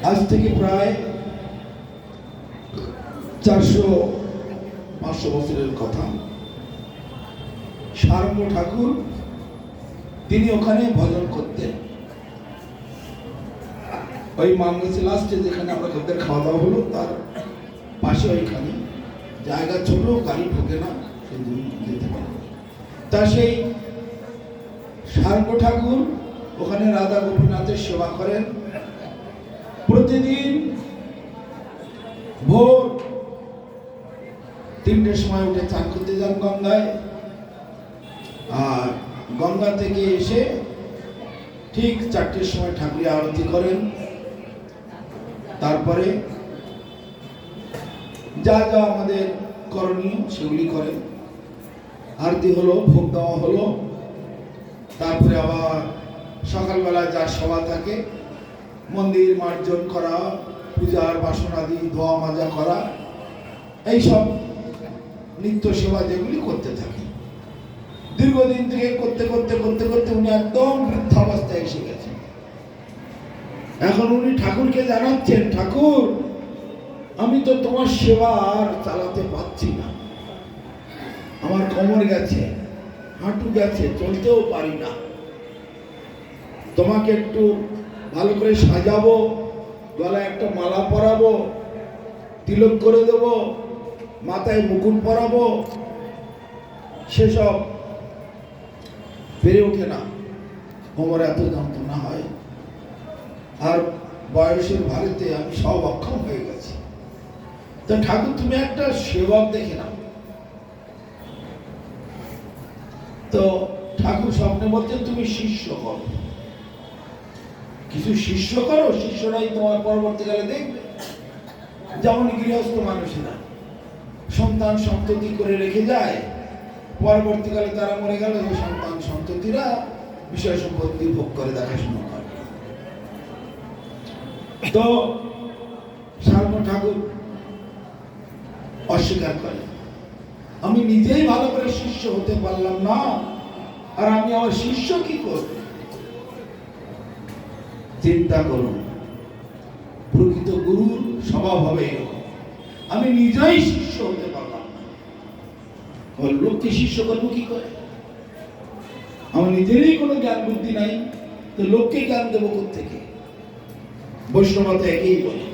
আজ থেকে প্রায় 400-500 বছরের কথা। সারঙ্গ ঠাকুর তিনি ওখানে ভজন করতেন। ওই মামগেছে লাস্টে যেখানে আমরা খদ্দের খাওয়া দাওয়া হলো তার পাশে ওইখানে জায়গা ছোট, গাড়ি ঢোকে না, সেদিন যেতে পারে। তা সেই সারঙ্গ ঠাকুর ওখানে রাধা গোপীনাথের সেবা করেন। প্রতিদিন ভোর 3টের সময় উঠে চান করতে যান গঙ্গায়, আর গঙ্গা থেকে এসে ঠিক 4টের সময় ঠাকুরের আরতি করেন। তারপরে যা যা আমাদের করণীয় সেগুলি করেন। আরতি হলো, ভোগ দেওয়া হলো, তারপরে আবার সকালবেলা যা সভা থাকে, মন্দির মার্জন করা, পূজার বাসন আদি ধোয়া মাজা করা, এইসব নিত্য সেবা যেগুলি করতে থাকে। দীর্ঘদিন থেকে করতে করতে করতে করতে উনি একদম বৃদ্ধাবস্থায় এসে গেছেন। এখন উনি ঠাকুরকে জানাচ্ছেন, ঠাকুর আমি তো তোমার সেবা আর চালাতে পারছি না, আমার কোমর গেছে, হাঁটু গেছে, চলতেও পারি না। তোমাকে একটু ভালো করে সাজাবো, গলায় একটা মালা পরাবো, তিলক করে দেব, মাথায় মুকুট পরাবো, সেসব পেরে ওঠে না, কোমরে এত যন্ত্রণা হয়, আর বয়সের ভারেতে আমি সব অক্ষম হয়ে গেছি। তা ঠাকুর তুমি একটা সেবক দেখে নাও। তো ঠাকুর স্বপ্নে বলছেন তুমি শিষ্য করো, কিছু শিষ্য করো, শিষ্যরাই তোমার পরবর্তীকালে দেখবে। যেমন গৃহস্থ মানুষেরা সন্তান সন্ততি করে রেখে যায়, পরবর্তীকালে তারা মরে গেল, ওই সন্তান সন্ততিরা বিষয় সম্পত্তি ভোগ করে দেখাশোনা করে। তো সারঙ্গ ঠাকুর অস্বীকার করে, আমি নিজেই ভালো করে শিষ্য হতে পারলাম না, আর আমি আমার শিষ্য কি করব? চিন্তা করুন, প্রকৃত গুরুর স্বভাব হবে এরকম, আমি নিজেই শিষ্য হতে পারলাম না, লোককে শিষ্য করবো কি করে? আমার নিজেরই কোনো জ্ঞান বুদ্ধি নাই, তো লোককে জ্ঞান দেবো কোত্থেকে? বৈষ্ণবতা একই বলে।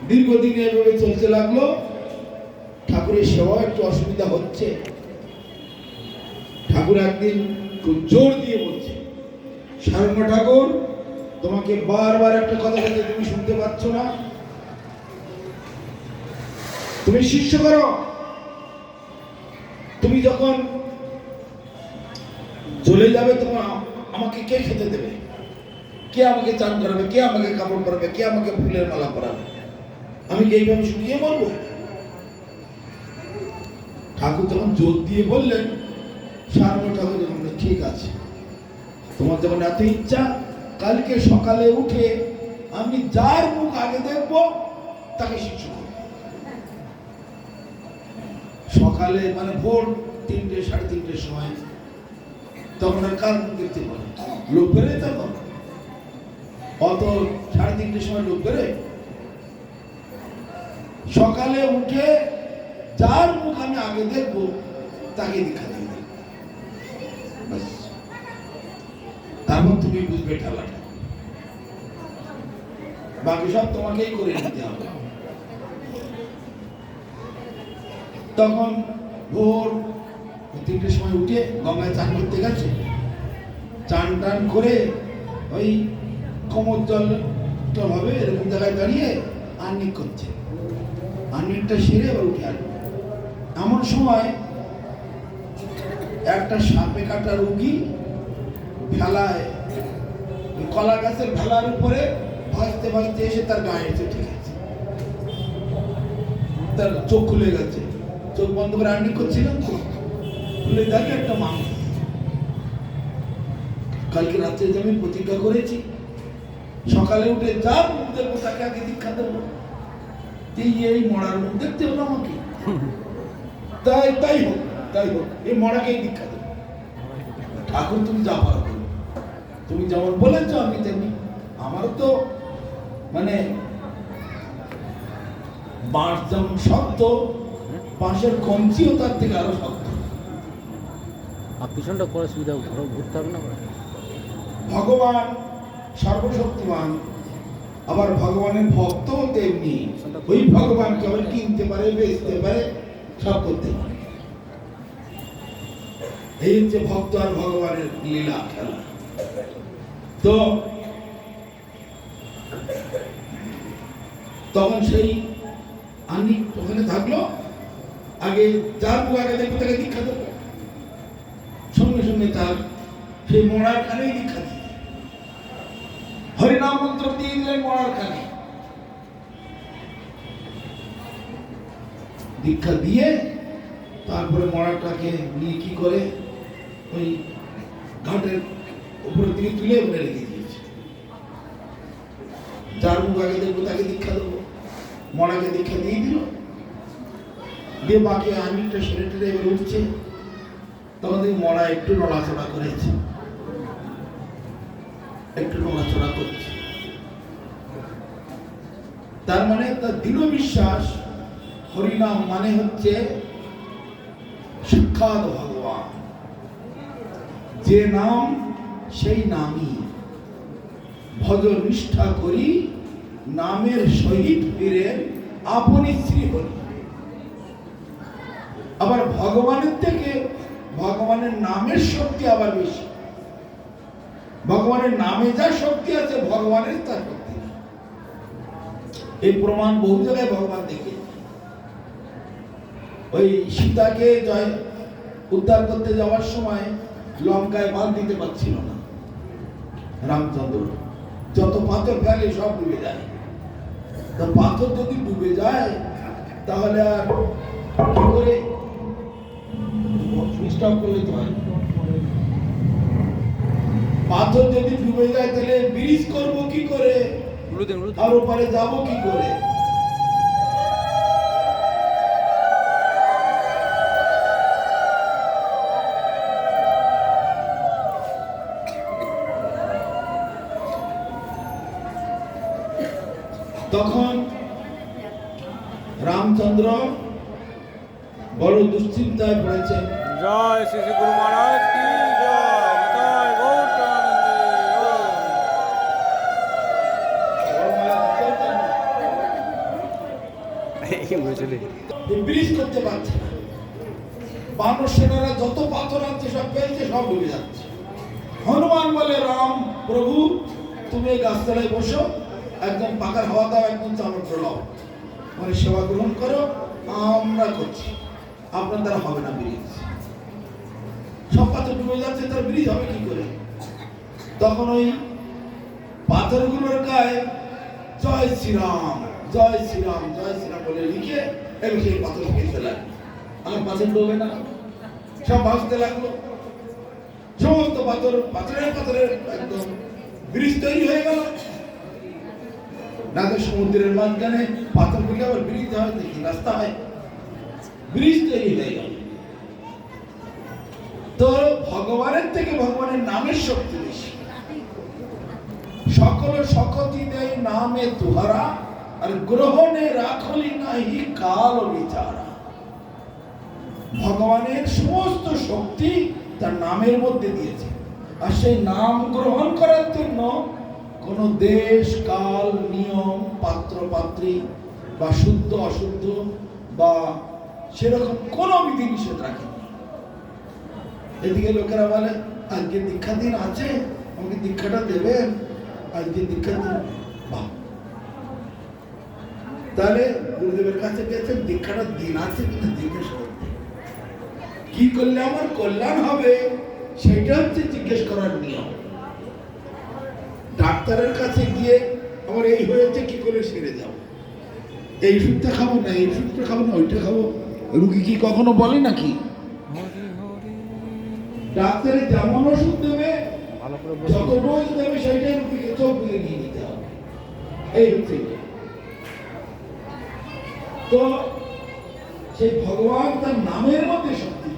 দীর্ঘদিন এভাবে চলতে লাগলো। ঠাকুরের সেবা একটু অসুবিধা হচ্ছে। ঠাকুর একদিন খুব জোর দিয়ে বলছে, সারঙ্গ ঠাকুর তোমাকে বারবার একটা কথা বলতে তুমি শুনতে পাচ্ছ না, তুমি শিষ্য করো। তুমি যখন চলে যাবে তোমার আমাকে কে খেতে দেবে, কে আমাকে চান করাবে, কে আমাকে কাপড় পরাবে, কে আমাকে ফুলের মালা পরাবে? আমি কি এইভাবে শুকিয়ে বলবো? ঠাকুর তখন জোর দিয়ে বললেন, সারঙ্গ ঠাকুর যখন ঠিক আছে, তোমার যখন এত ইচ্ছা, কালকে সকালে উঠে আমি যার মুখ আগে দেখব তাকে শিষ্য করব। সকালে মানে ভোর 3টে 3:30 সময়, তখন আর কার মুখ দেখতে পারে? লোক বেড়ে, তখন অত 3:30 সময় লোক বেড়ে। সকালে উঠে যার মুখ আমি আগে দেখবো তাকে দীক্ষা দিয়ে দেব, তারপর তুমি বুঝবে ঠেলাটা, বাকি সব তোমাকেই করে নিতে হবে। তখন ভোর 3টের সময় উঠে গঙ্গায় চান করতে গেছে, চান টান করে ওই কোমর জল হবে এরকম জায়গায় দাঁড়িয়ে আর্নিক করছে, আর্নিকটা সেরে এবার উঠে আসবে। এমন সময় একটা সাপে কাটা রোগী ভেলায়, কলা গাছের ভেলার উপরে ভাসতে ভাসতে এসে তার গায়ে এসে ঠিক আছে, তার চোখ খুলে গেছে, চোখ বন্ধ করে আর্নিক করছিলাম, খুলে দেখে একটা মানুষ। কালকে রাত্রে যে আমি প্রতিজ্ঞা করেছি সকালে উঠে যা মুখ দেখবো তাকে আগে দীক্ষা দেবো, এই মরার মুখ দেখতে হলো আমাকে, তাই হোক এই মরাকেই দীক্ষা দেবো। ঠাকুর তুমি যা পারো, তুমি যেমন বলেছ আমি তেমনি। আমার তো মানে বাঁশ যেমন শক্ত, বাঁশের কঞ্চিও তার থেকে আরো শক্ত। আর পিছনটা করে সুবিধা ঘুরতে হবে না? ভগবান সর্বশক্তিমান, আবার ভগবানের ভক্ত তেমনি। ওই ভগবানকে আবার কিনতে পারে, বেচতে পারে, সব করতে পারে। এই হচ্ছে ভক্ত আর ভগবানের লীলা খেলা। তো তখন সেই আনি ওখানে থাকলো, আগে যার মুখ আগে দেখবে তাকে দীক্ষা দেবো, সঙ্গে সঙ্গে তার সেই মরার খানেই দীক্ষা দিল। হরিনাম মন্ত্র দিয়ে দিলেন মরার খানে। দীক্ষা দিয়ে তারপরে মরাটাকে নিয়ে কি করে ওই ঘাটের উপরের দিকে তুলে ওখানে রেখে দিয়েছে। যার মুখ আগে দেখবো তাকে দীক্ষা দেবো, মরাকে দীক্ষা দিয়ে দিল। দিয়ে বাকি আমিটা সেরে টেরে এবার উঠছে, তখন দেখি মরা একটু নড়াচড়া করেছে, একটু নড়াচড়া করছে। তার মানে তার দৃঢ় বিশ্বাস হরিনাম মানে হচ্ছে সাক্ষাৎ ভগবান। যে নাম সেই নামই, ভজ নিষ্ঠা করি নামের সহিত ফিরেন আপনি শ্রী হরি। আবার ভগবানের থেকে ভগবানের নামের শক্তি আবার বেশি। ভগবানের নামে যা শক্তি আছে ভগবানের তার শক্তি নেই। এই প্রমাণ বহু জায়গায় ভগবান দেখে। ওই সীতাকে জয় উদ্ধার করতে যাওয়ার সময় লঙ্কায় বাঁধ দিতে পারছিল না রামচন্দ্র, যত পাথর ফেলে সব ডুবে যায়। তো পাথর যদি ডুবে যায় তাহলে আর কি করে স্টপ করলে তো হয়। পাথর যদি ডুবে যায় তাহলে ব্রিজ করবো কি করে, আর ওপারে যাবো কি করে? তখন রামচন্দ্র বড় দুশ্চিন্তায় পড়েছেন। জয় শ্রী শ্রী গুরু মহারাজ কি জয়, নিতাই গৌর প্রেমানন্দে। ব্রিজ করতে পারছে না, বানর সেনারা যত পাথর আনছে সব ফেলছে, সব ডুবে যাচ্ছে। হনুমান বলে, রাম প্রভু তুমি এই গাছতলায় বসো, একদম পাকার হাওয়া দাও, একদম চামড় লাও, মানে সেবা গ্রহণ করো, আমরা করছি, আপনার দ্বারা হবে না ব্রিজ। সব পাথর ডুবে যাচ্ছে, তার ব্রিজ হবে কি করে? তখন ওই পাথরগুলোর গায়ে জয় শ্রীরাম, জয় শ্রীরাম, জয় শ্রীরাম বলে লিখে এবং সেই পাথর ফেলতে লাগলো। আমার পাথর ডোবে না, সব ভাসতে লাগলো। সমস্ত পাথর পাথরের একদম ব্রিজ তৈরি হয়ে গেল। রাতের সমুদ্রের মাঝখানে পাথর গুলি আবার ব্রিজ হয়, দেখি রাস্তা হয়, ব্রিজ তৈরি হয়ে গেল। তো ভগবানের থেকে ভগবানের নামের শক্তি বেশি। সকল শকতি দেয় নামে তুহারা, আর গ্রহণে রাখলি নাহি কাল বিচারা। ভগবানের সমস্ত শক্তি তার নামের মধ্যে দিয়েছে, আর সেই নাম গ্রহণ করার জন্য কোন দেশ কাল নিয়ম পাত্র পাত্রী বা শুদ্ধ অশুদ্ধ বা সেরকম কোন বিধি নিষেধ রাখেনি। এদিকে লোকেরা বলে আজকে দীক্ষা দিন আছে, আমাকে দীক্ষাটা দেবেন, আজকে দীক্ষা দিন। বাহ, তাহলে গুরুদেবের কাছে গেছেন, দীক্ষাটার দিন আছে কিনা জিজ্ঞেস করতে, কি করলে আমার কল্যাণ হবে সেটা হচ্ছে জিজ্ঞেস করার নিয়ম। ডাক্তারের কাছে গিয়ে আমার এই হয়েছে কি করে সেরে যাও, এই ওষুধটা খাবো না, এই ওষুধটা খাবো না, ওইটা খাবো, রুগী কি কখনো বলে নাকি? ডাক্তারে যেমন ওষুধ দেবে, যত ডোজ দেবে সেইটাই রুগীকে চোখ বুঝে নিয়ে নিতে হবে। এই হচ্ছে তো সেই ভগবান তার নামের মধ্যে শক্তি,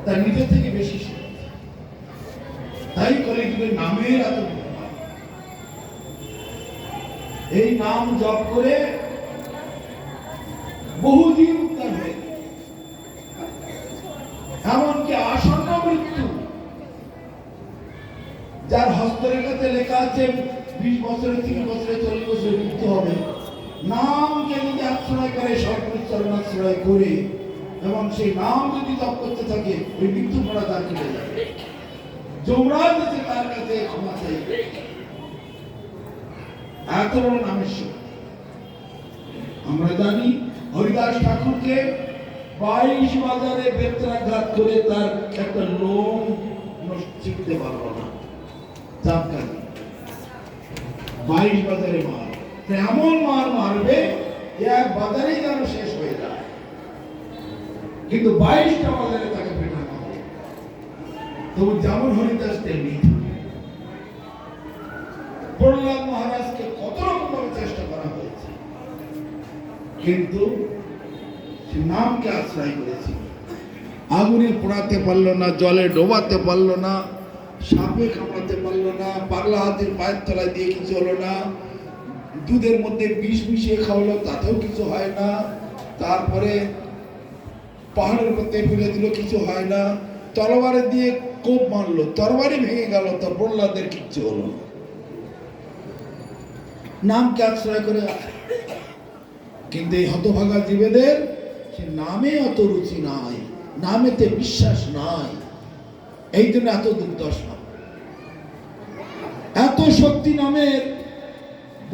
তার নিজের থেকে বেশি শক্তি। তাই করে নামের এত এই নাম জপ করে বহু জীব উদ্ধার হয়ে গেছে। এমনকি আসন্ন মৃত্যু, যার হস্তরেখাতে লেখা আছে 20 বছরে, 30 বছরে, 40 বছরে মৃত্যু হবে, নামকে যদি আশ্রয় করে, সরকারি চরণ আশ্রয় করে, এবং সেই নাম যদি জপ করতে থাকে, ওই মৃত্যু পড়া তার কেটে যাবে। যমরাজ আছে তার কাছে ক্ষমা চাইবে। এত বড় নামের শক্তি। আমরা জানি হরিদাস ঠাকুরকে 22 বাজারে বেত্রাঘাত করে তার একটা লোম চিনতে পারলো না। 22 বাজারে মার, এমন মার মারবে এক বাজারেই যেন শেষ হয়ে যায়, কিন্তু 22টা বাজারে তাকে পেটানো হবে। তবু যেমন হরিদাস তেমনি প্রহ্লাদ মহারাজকে কত রকম ভাবে চেষ্টা করা হয়েছে, কিন্তু সে নামকে আশ্রয় করেছিল। আগুনে পোড়াতে পারলো না, জলে ডোবাতে পারলো না, সাপে কামড়াতে পারলো না, পাগলা হাতির পায়ের তলায় দিয়ে কিছু হলো না, দুধের মধ্যে বিষ মিশিয়ে খাওয়ালো তাতেও কিছু হয় না, তারপরে পাহাড়ের মধ্যে ফেলে দিল কিছু হয় না, তরবারে দিয়ে কোপ মারলো, তরবারি ভেঙে গেল, তা প্রহ্লাদের কিচ্ছু হলো না। নামকে আশ্রয় করে আছে। কিন্তু এই হতভাগা জীবেদের সে নামে অত রুচি নাই, নামেতে বিশ্বাস নাই, এই জন্য এত দুর্দশা। এত শক্তি নামের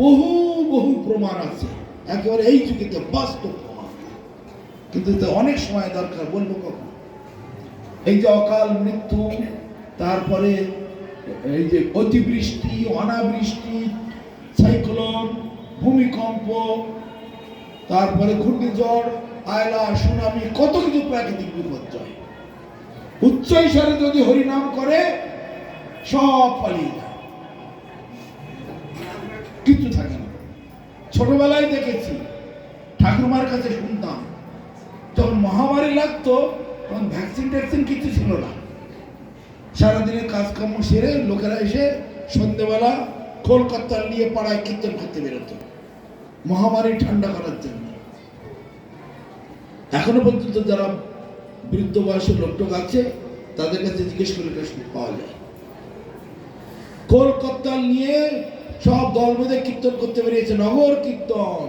বহু বহু প্রমাণ আছে, একেবারে এই যুগে বাস্তব প্রমাণ, কিন্তু অনেক সময় দরকার। বলবো কখন? এই যে অকাল মৃত্যু, তারপরে এই যে অতিবৃষ্টি, অনাবৃষ্টি, সাইক্লোন, ভূমিকম্প, তারপরে ঘূর্ণিঝড়, আয়লা, সুনামি, কত কিছু প্রাকৃতিক বিপর্যয়, উচ্চ ঈশ্বরে যদি হরিনাম করে সব পালিয়ে যায়, কিছু থাকে না। ছোটবেলায় দেখেছি, ঠাকুরমার কাছে শুনতাম, যখন মহামারী লাগতো তখন ভ্যাকসিন ট্যাকসিন কিছু ছিল না। সারাদিনের কাজকর্ম সেরে লোকেরা এসে সন্ধ্যেবেলা কলকাতা নিয়ে পাড়ায় কীর্তন করতে বেরোতো মহামারী ঠান্ডা করার জন্য। এখনো পর্যন্ত যারা বৃদ্ধ বয়সের লোকটোক আছে তাদের কাছে জিজ্ঞেস করে পাওয়া যায়। কলকাতা নিয়ে সব দল বেঁধে কীর্তন করতে বেরিয়েছে, নগর কীর্তন,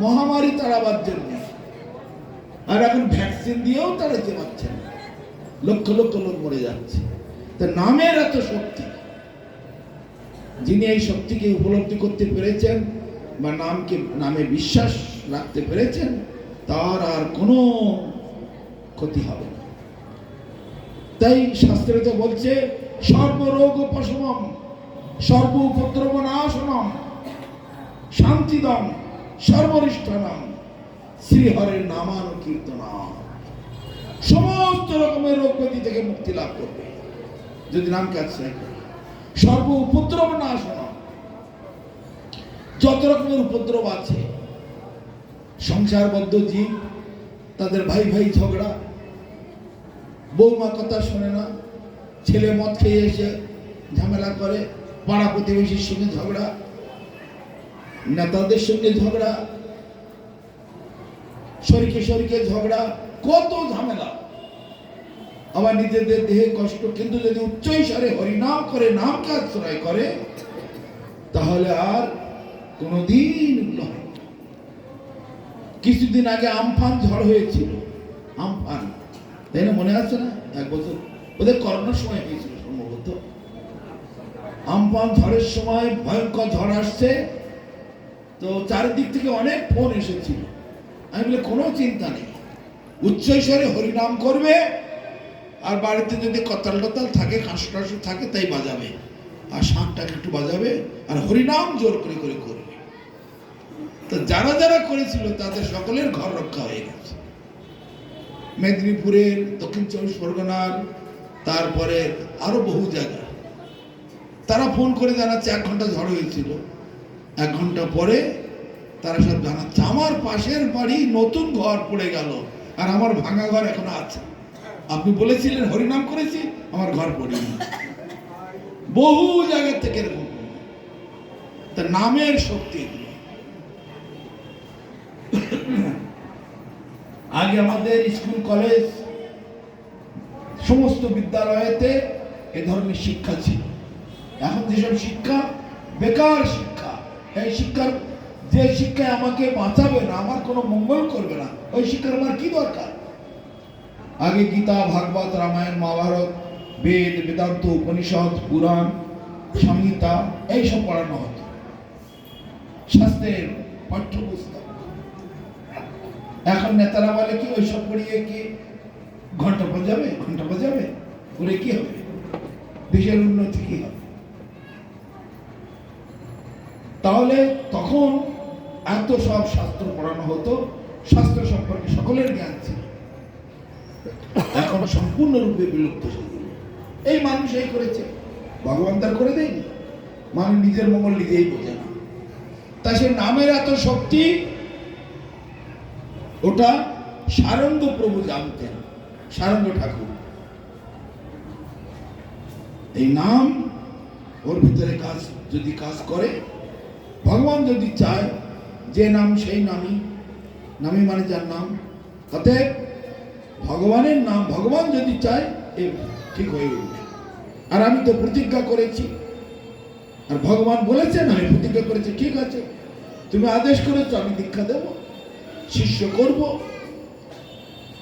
মহামারী তাড়াবার জন্য। আর এখন ভ্যাকসিন দিয়েও তাড়াতে পারছে না, লক্ষ লক্ষ লোক মরে যাচ্ছে। তা নামের এত শক্তি, যিনি এই শক্তিকে উপলব্ধি করতে পেরেছেন বা নামে বিশ্বাস রাখতে পেরেছেন, তার আর কোনো ক্ষতি হবে না। তাই শাস্ত্রেতে বলছে, সর্বরোগ উপশমম, সর্ব উপদ্রব নাশনম, শান্তিদম, সর্বরিষ্ঠানম, শ্রীহরের নামানুকীর্তনম। সমস্ত রকমের রোগ ব্যাধি থেকে মুক্তি লাভ করবে যদি নামকে আশ্রয় করে। সর্ব উপদ্রব নাশনম, যত রকমের উপদ্রব আছে, সংসারবদ্ধ জীব, তাদের ভাই ভাই ঝগড়া, বৌমা কথা শোনে না, ছেলে মদ খেয়ে এসে ঝামেলা করে, পাড়া প্রতিবেশীর সঙ্গে ঝগড়া, নেতাদের সঙ্গে ঝগড়া, শরীকে শরীকে ঝগড়া, কত ঝামেলা, আবার নিজেদের দেহে কষ্ট। কিন্তু যদি উচ্চ ঈশ্বরে হরিনাম করে, নামকে আশ্রয় করে, তাহলে আর কোনদিন নয়। কিছুদিন আগে আমফান ঝড় হয়েছিল, আমফান, তাই না? মনে আছে না? এক বছর ওদের করোনার সময় হয়েছিল সম্ভবত। আমফান ঝড়ের সময় ভয়ঙ্কর ঝড় আসছে, তো চারিদিক থেকে অনেক ফোন এসেছিল। আমি বলে কোনো চিন্তা নেই, উচ্চ ঈশ্বরে হরিনাম করবে, আর বাড়িতে যদি কতাল টতাল থাকে, কাঁসু টাসু থাকে, তাই বাজাবে, আর শাঁখটাকে একটু বাজাবে, আর হরিনাম জোর করে করে করবে। তো যারা যারা করেছিল তাদের সকলের ঘর রক্ষা হয়ে গেছে। মেদিনীপুরের, দক্ষিণ 24 পরগনার, তারপরে আরো বহু জায়গা, তারা ফোন করে জানাচ্ছে 1 ঘন্টা ঝড় হয়েছিল, 1 ঘন্টা পরে তারা সব জানাচ্ছে আমার পাশের বাড়ি নতুন ঘর পড়ে গেল, আর আমার ভাঙা ঘর এখনো আছে। আপনি বলেছিলেন হরিনাম করেছি, আমার ঘর পড়েনি। বহু জায়গা থেকে এরকম। তা নামের শক্তি, আগে আমাদের স্কুল কলেজ সমস্ত বিদ্যালয়েতে এ ধরনের শিক্ষা ছিল। এখন যেসব শিক্ষা বেকার শিক্ষা, এই শিক্ষার যে শিক্ষায় আমাকে বাঁচাবে না, আমার কোনো মঙ্গল করবে না, ওই শিক্ষার আমার কি দরকার? আগে গীতা, ভাগবত, রামায়ণ, মহাভারত, বেদ, বেদান্ত, উপনিষদ, পুরাণ, সংহিতা এইসব পড়ানো হতো, শাস্ত্রের পাঠ্যপুস্তক। এখন নেতারা বলে কি ওইসব পড়িয়ে কি ঘন্টা বাজাবে, ঘন্টা বাজাবে, করে কি হবে? দেশের উন্নতি কি হবে? তাহলে তখন এত সব শাস্ত্র পড়ানো হতো, শাস্ত্র সম্পর্কে সকলের জ্ঞান ছিল। এখন সম্পূর্ণরূপে বিলুপ্ত হয়ে গেল। এই মানুষ এই করেছে, ভগবান তার করে দেয়নি। মানুষ নিজের মঙ্গল নিজেই বোঝে না। তা সে নামের এত শক্তি, ওটা সারঙ্গ প্রভু জানতেন, সারঙ্গ ঠাকুর। এই নাম ওর ভিতরে কাজ যদি কাজ করে, ভগবান যদি চায়, যে নাম সেই নামই, নামই মানে যার নাম। অতএব ভগবানের নাম, ভগবান যদি চায় এ ঠিক হয়ে উঠবে। আর আমি তো প্রতিজ্ঞা করেছি, আর ভগবান বলেছেন আমি প্রতিজ্ঞা করেছি, ঠিক আছে তুমি আদেশ করেছো আমি দীক্ষা দেব, শিষ্য করব,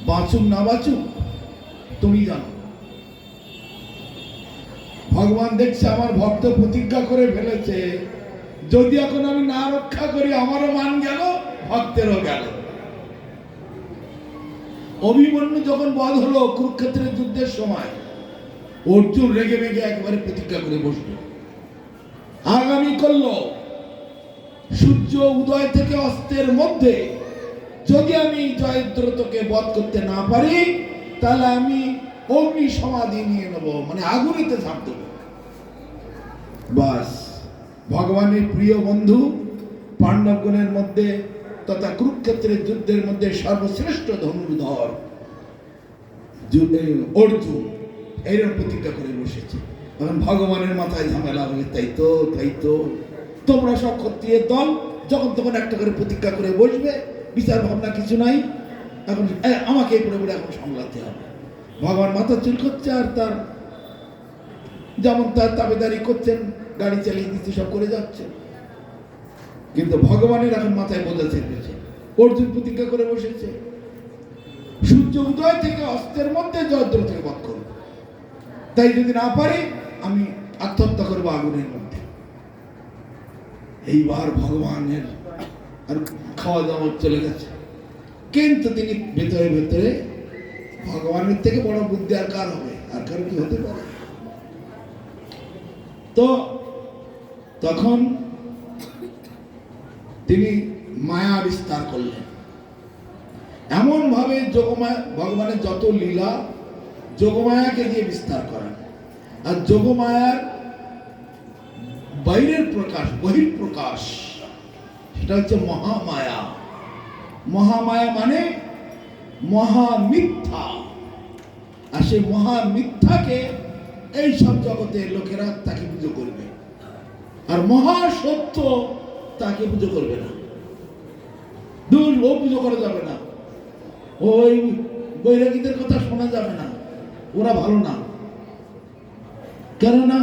বাঁচুক না বাঁচুক তুমি জানো। ভগবান দেখছে আমার ভক্ত প্রতিজ্ঞা করে ফেলেছে, যদি এখন আমি না রক্ষা করি আমারও মান গেল, ভক্তেরও গেল। অভিমন্যু যখন বধ হলো কুরুক্ষেত্রের যুদ্ধের সময়, অর্জুন রেগে মেগে একবারে প্রতিজ্ঞা করে বসলো, আগামী করলো সূর্য উদয় থেকে অস্তের মধ্যে যদি আমি জয়দ্রথকে বধ করতে না পারি, তাহলে আমি অগ্নি সমাধি নিয়ে নেব, মানে আগুনেতে ঝাঁপ দেব। বাস, ভগবানের প্রিয় বন্ধু পাণ্ডবগণের মধ্যে তথা কুরুক্ষেত্রের যুদ্ধের মধ্যে সর্বশ্রেষ্ঠ ধনুর্ধর অর্জুন এইরকম প্রতিজ্ঞা করে বসেছে। এখন ভগবানের মাথায় ঝামেলা হবে, তাই তো তোমরা সব ক্ষত্রিয়ের দল যখন তখন একটা করে প্রতিজ্ঞা করে বসবে, বিচার ভাবনা কিছু নাই, এখন আমাকে এই পুরোপুরি এখন সামলাতে হবে। ভগবান মাথা চুল করছে, আর তার যেমন তার তাবেদারি করছেন, গাড়ি চালিয়ে দিচ্ছে, সব করে যাচ্ছে। কিন্তু ভগবানের এখন মাথায় বোঝা চেপেছে। অর্জুন প্রতিজ্ঞা করে বসেছে, সূর্য উদয় থেকে অস্তের মধ্যে জয়দ্রথকে বধ করব, তাই যদি না পারি আমি আত্মহত্যা করবো আগুনের মধ্যে। এইবার ভগবানের আর খাওয়া দাওয়া চলে গেছে, কিন্তু তিনি ভেতরে ভেতরে ভগবানের থেকে বড় বুদ্ধি আর কার হবে, আর কার কি হতে পারে? তো তখন তিনি মায়া বিস্তার করলেন, এমন ভাবে যোগমায়া, ভগবানের যত লীলা যোগমায়াকে দিয়ে বিস্তার করেন। আর যোগমায়ার বাইরের প্রকাশ, বহিঃপ্রকাশ, সেটা হচ্ছে মহামায়া। মহামায়া মানে মহামিথ্যা। আর সেই মহামিথ্যাকে এই সব জগতের লোকেরা তাকে পুজো করবে, আর মহাসত্য তাকে পুজো করবে না। দূর, ও পুজো করা যাবে না, ওই বৈরাগীদের কথা শোনা যাবে না, ওরা ভালো না। কেননা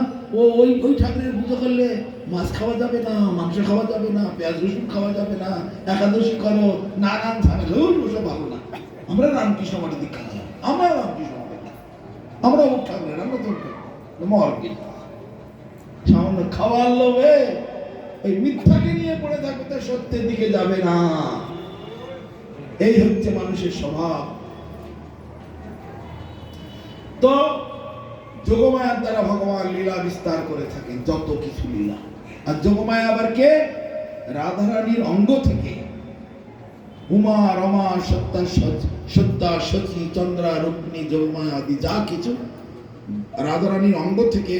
ওই ঠাকুরের পুজো করলে মাছ খাওয়া যাবে না, মাংস খাওয়া যাবে না, পেঁয়াজ রসুন খাওয়া যাবে না, একাদশী করো, নানান ঝামেলা, ওসব ভালো না। আমরা রামকৃষ্ণ মঠে দীক্ষা দিই, আমরা রামকৃষ্ণ মঠে, আমরা ও ঠাকুরের, আমরা তো মহর্কি সামান্য খাওয়ার লোভে ওই মিথ্যাকে নিয়ে পড়ে থাকবে, তার সত্যের দিকে যাবে না। এই হচ্ছে মানুষের স্বভাব। তো যোগমায়ার দ্বারা ভগবান লীলা বিস্তার করে থাকেন, যত কিছু লীলা। আর যোগমায়া আবার কে? রাধারানীর অঙ্গ থেকে উমা, রমা, সত্তা, সতী, চন্দ্রা, রুক্মিণী, যোগমায়া আদি যা কিছু রাধারানীর অঙ্গ থেকে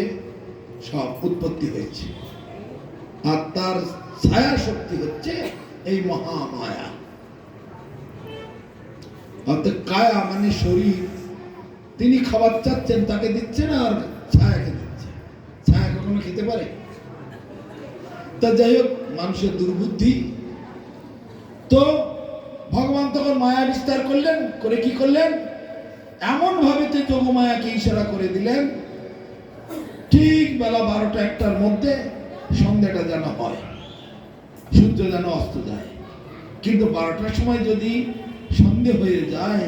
সব উৎপত্তি হয়েছে। আর তার ছায়া শক্তি হচ্ছে এই মহামায়া। অর্থাৎ কায়া মানে শরীর, তিনি খাবার চাচ্ছেন, তাকে দিচ্ছেন, আর ছায়াকে দিচ্ছে। ছায়া কখনো খেতে পারে? তা যাই হোক, মানুষের দুর্বুদ্ধি। তো ভগবান তখন মায়া বিস্তার করলেন, করে কি করলেন, এমন ভাবে যোগমায়াকে ইশারা করে দিলেন, ঠিক বেলা 12টা-1টার মধ্যে সন্ধ্যাটা যেন হয়, সূর্য যেন অস্ত যায়। কিন্তু 12টার সময় যদি সন্ধে হয়ে যায়,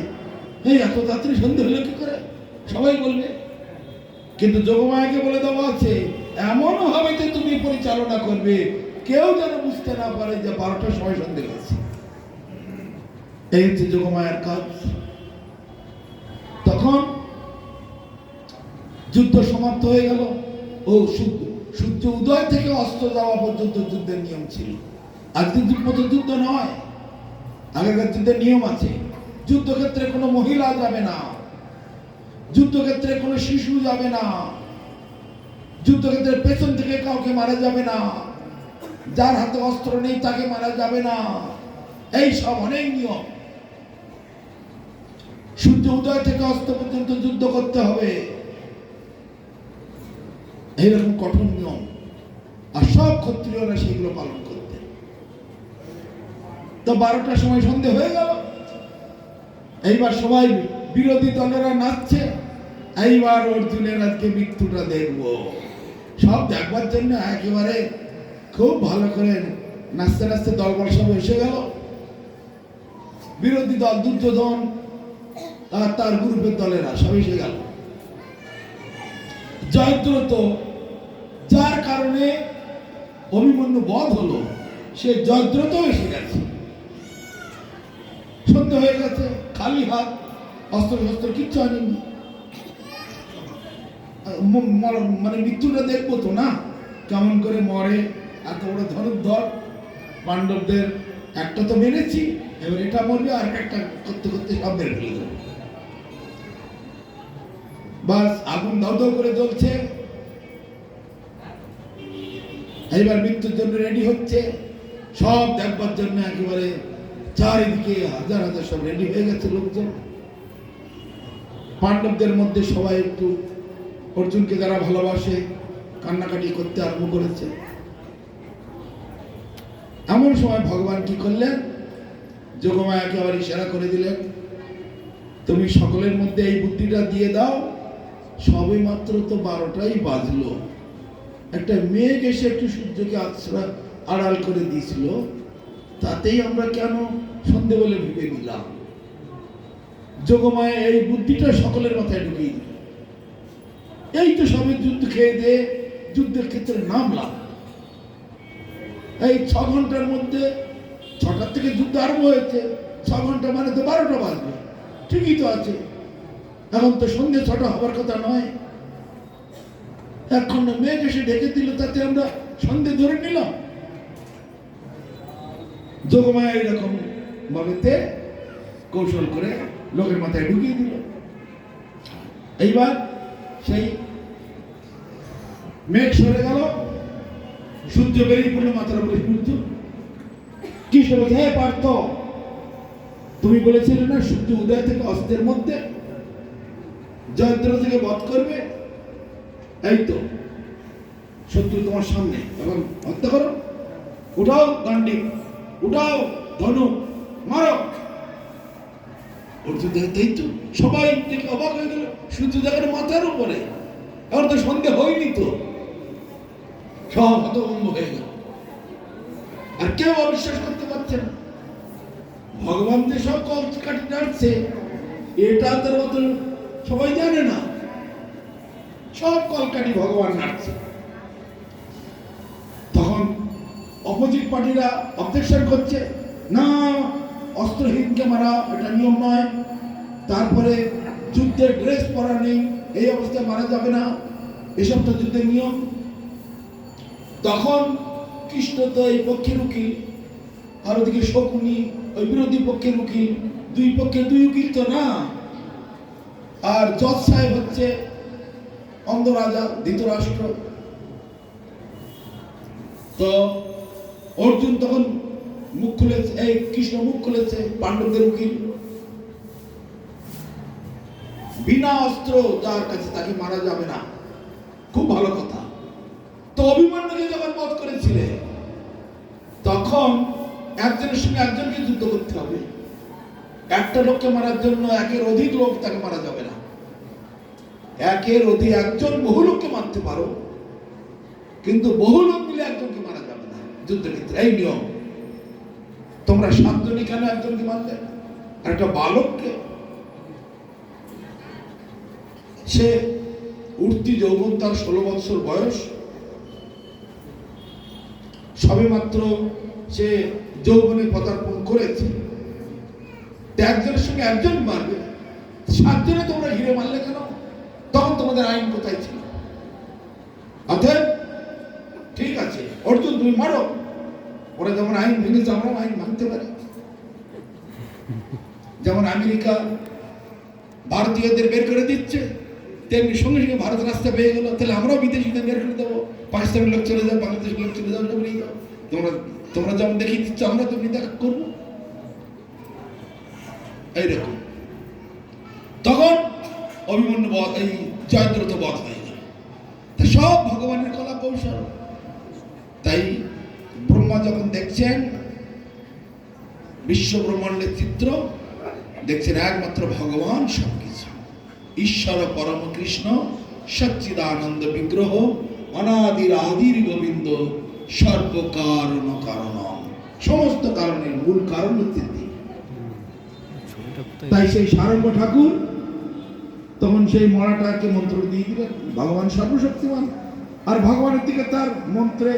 এই এত তাড়াতাড়ি সন্ধে হলো কি করে, সবাই বলবে। কিন্তু যোগমায়াকে বলে দেওয়া আছে, এমন ভাবে তুমি পরিচালনা করবে কেউ যেন বুঝতে না পারে যে 12টার সময় সন্ধে হয়েছে। এই হচ্ছে যোগমায়ার কাজ। তখন যুদ্ধ সমাপ্ত হয়ে গেল। ও সূর্য উদয় থেকে অস্ত যাওয়া পর্যন্ত যুদ্ধের নিয়ম ছিল। আজকের মতো যুদ্ধ নয়, আগেকার যুদ্ধের নিয়ম আছে। যুদ্ধক্ষেত্রে কোনো মহিলা যাবে না, যুদ্ধক্ষেত্রে কোনো শিশু যাবে না, যুদ্ধক্ষেত্রের পেছন থেকে কাউকে মারা যাবে না, যার হাতে অস্ত্র নেই তাকে মারা যাবে না, এই সব অনেক নিয়ম। সূর্য উদয় থেকে অস্ত পর্যন্ত যুদ্ধ করতে হবে, এইরকম কঠোর নিয়ম। আর সব ক্ষত্রিয়রা সেগুলো পালন করতে। তো 12টার সময় সন্ধে হয়ে গেল। এইবার সবাই বিরোধী দলেরা নাচছে, এইবার অর্জুনের আজকে মৃত্যুটা দেখব। সব দেখবার জন্য একেবারে খুব ভালো করে নাচতে নাচতে দলবল সব এসে গেল। বিরোধী দল দুর্যোধন আর তার গ্রুপের দলেরা সব এসে গেল। জয়দ্রথ, যার কারণে অভিমন্যু বধ হলো, সে জয়দ্রথ এসে গেছে। সন্ধ্যে হয়ে গেছে, খালি হাত, অস্ত্র শস্ত্র কিচ্ছু আনেনি। মানে মৃত্যুটা দেখবো তো না, কেমন করে মরে, এত বড় ধনুর্ধর। পাণ্ডবদের একটা তো মেরেছি, এবার এটা মরবে, আর একটা করতে করতে সব মেরে ফেলে দেবো। বাস আগুন দাউ দাউ করে জ্বলছে। এইবার মৃত্যুর জন্য রেডি হচ্ছে, সব দেখবার জন্য একেবারে চারিদিকে হাজার হাজার সব রেডি হয়ে গেছে লোকজন। পাণ্ডবদের মধ্যে সবাই একটু অর্জুনকে যারা ভালোবাসে কান্নাকাটি করতে আরম্ভ করেছে। এমন সময় ভগবান কি করলেন, যোগমায়াকে আবার ইশারা করে দিলেন, তুমি সকলের মধ্যে এই বুদ্ধিটা দিয়ে দাও। সবে মাত্র তো 12টাই বাজলো, একটা মেঘ এসে একটু সূর্যকে আড়াল করে দিয়েছিল, তাতেই আমরা কেন সন্ধে বলে ভেবে নিলাম। যোগমায়া এই বুদ্ধিটা সকলের মাথায় ঢুকিয়ে দিল। এই তো সবে যুদ্ধ খেয়ে দিয়ে যুদ্ধের ক্ষেত্রে নামলাম, এই 6 ঘন্টার মধ্যে, 6টার থেকে যুদ্ধ আরম্ভ হয়েছে, 6 ঘন্টা মানে তো 12টা বাজবে, ঠিকই তো আছে। এখন তো সন্ধ্যে 6টা হবার কথা নয়। এখন মেঘ এসে ঢেকে দিল, তাতে আমরা সন্ধ্যে ধরে নিলাম। যোগমায়া এরকম ভাবেতে কৌশল করে লোকের মাথায় ঢুকিয়ে দিল। এইবার সেই মেঘ সরে গেল, সূর্য বেরিয়ে পড়লো মাথার উপরে। সূর্য কি বলছে, হে পার্থ, তুমি বলেছিলে না সূর্য উদয় থেকে অস্তের মধ্যে জয়দ্রথ থেকে বধ করবে, এই তো শত্রু তোমার সামনে, এখন হত্যা করো, উঠাও গান্ডিব, উঠাও ধনু, মারো। অর্জুন দেখতেই তো সবাই দেখে অবাক হয়ে গেল, সূর্য দেখেন মাথার উপরে, এখন তো সন্ধ্যে হয়নি, তো সব হতভম্ব হয়ে গেল। আর কেউ অবিশ্বাস করতে পারছে না, ভগবান যে সব কল কাটি নাড়ছে এটা তার মতো সবাই জানে না, সব কলকাঠি ভগবান নাড়ছে। তখন অপোজিট পার্টিরা অবজেকশন করছে, না অস্ত্রহীনকে মারা এটা নিয়ম নয়, তারপরে যুদ্ধের ড্রেস পরা নেই, এই অবস্থায় মারা যাবে না, এসব তো যুদ্ধের নিয়ম। তখন কৃষ্ণ তো এই পক্ষের উকিল, আর ওদিকে শকুনি ওই বিরোধী পক্ষের উকিল, দুই পক্ষে দুই উকিল তো না। আর জজ সাহেব হচ্ছে অন্ধরাজা ধৃতরাষ্ট্র। তো অর্জুন তখন মুখ খুলেছে, এই কৃষ্ণ মুখ খুলেছে, পাণ্ডবদের উকিল, বিনা অস্ত্র যার কাছে তাকে মারা যাবে না, খুব ভালো কথা। তো অভিমন্যুকে যখন বধ করেছিলে, তখন একজনের সঙ্গে একজনকে যুদ্ধ করতে হবে, একটা লোককে মারার জন্য একের অধিক লোক তাকে মারা যাবে না। একের অধিক একজন বহু লোককে মারতে পারো, কিন্তু বহু লোক মিলে একজনকে মারা যাবে না যুদ্ধক্ষেত্রে, এই নিয়ম। তোমরা 7 জনই কেন একজনকে মারলে? আর একটা বালককে, সে উঠতি যৌবন, তার 16 বছর বয়স, সবে মাত্র সে যৌবনে পদার্পণ করেছে, একজনের সঙ্গে একজন মারবে, 7 জনে তোমরা ঘিরে মারলে কেন? তখন তোমাদের আইন কোথায় ছিল? অতএব ঠিক আছে অর্জুন, তুমি মারো, ওরা যেমন আইন ভেঙেছে আমরাও আইন ভাঙতে পারি। যেমন আমেরিকা ভারতীয়দের বের করে দিচ্ছে, তেমনি সঙ্গে সঙ্গে ভারত রাস্তা পেয়ে গেল, তাহলে আমরাও বিদেশিদের বের করে দেবো। পাকিস্তানের লোক চলে যাও, বাংলাদেশের লোক চলে যাও, সব নিয়ে যাও। তোমরা যেমন দেখিয়ে দিচ্ছ আমরা তেমনি দেখা করবো, এইরকম। তখন অভিমন্যু বধ, এই জয়দ্রথ বধ হয়ে গেল। সব ভগবানের কলা কৌশল। তাই ব্রহ্মা যখন দেখছেন বিশ্ব ব্রহ্মাণ্ডের চিত্র, দেখছেন একমাত্র ভগবান সবকিছু, ঈশ্বর পরম কৃষ্ণ সচ্চিদানন্দ বিগ্রহ, অনাদির আদির গোবিন্দ, সর্বকারণ কারণম। সমস্ত কারণের মূল কারণ হচ্ছে তিনি। তাই সেই সারঙ্গ ঠাকুর তখন সেই মরাটাকে মন্ত্র দিয়ে দিলেন, ভগবান সর্বশক্তিমান, আর ভগবানের দিকে তার মন্ত্রে